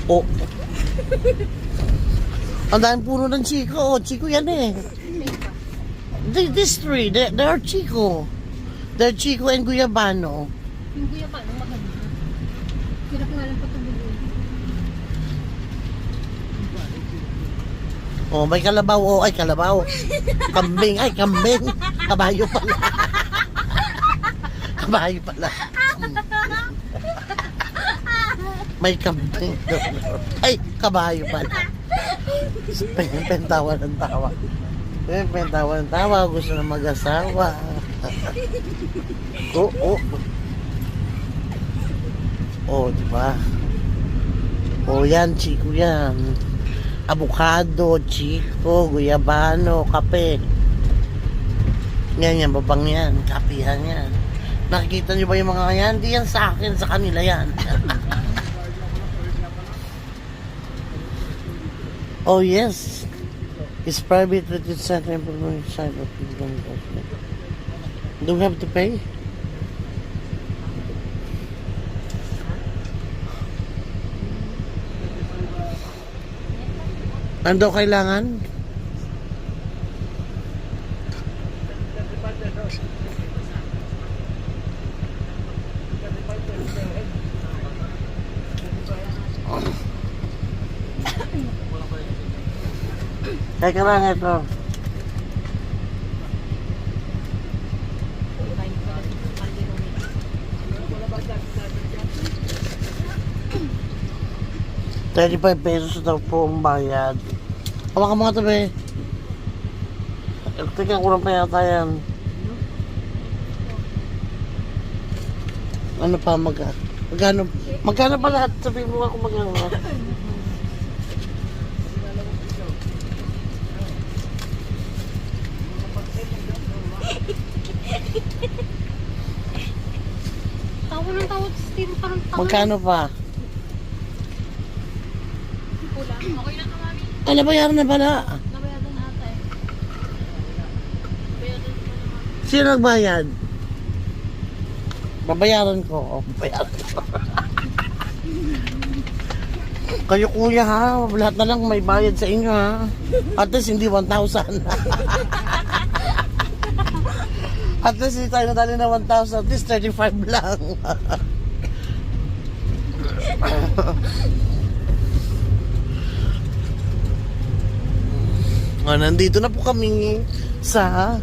Oh. Ang daming puno ng Chico. Oh, Chico yan eh. These three, they are Chico. They're Chico and Guyabano. Yung Guyabano, maganda. Pinapangalan pa ito bulo. Oh, may kalabaw. Oh, ay, kalabaw. Kambing. Ay, kambing. Kabayo pala. Kabayo pala. May kambing. Ay, kabayo pala. Pentawa ng tawa. Pentawa ng tawa. Gusto na mag-asawa. Oh. Oh, diba? Oh, yan, Chico yan. Avocado, Chico, Guyabano, kape. Yan, babang yan. Kape yan. Nakikita niyo ba yung mga yan? Hindi yan sa akin, sa kanila yan. Oh, yes. It's private retreat center and side of do we have to pay? Ano kailangan? Teka lang ito. ₱35 daw po ang bayad. Hawakan mo nga ito, be. Teka, kulang pa yata yan. Ano pa, magkano pa lahat? Sabihin mo ako magkano. Tawa ng tawa sa Steve, parang tawa. Magkano pa? Kulang. Okay lang na, mami. Nabayaran na pala. Nabayaran na ata eh. Nabayaran na naman. Sino nagbayad? Babayaran ko. Babayaran ko. Kayo kuya ha, lahat na lang may bayad sa inyo ha. At least hindi 1,000. At least hindi tayo nadali na 1,000. At least 35 lang. Nandito na po kami sa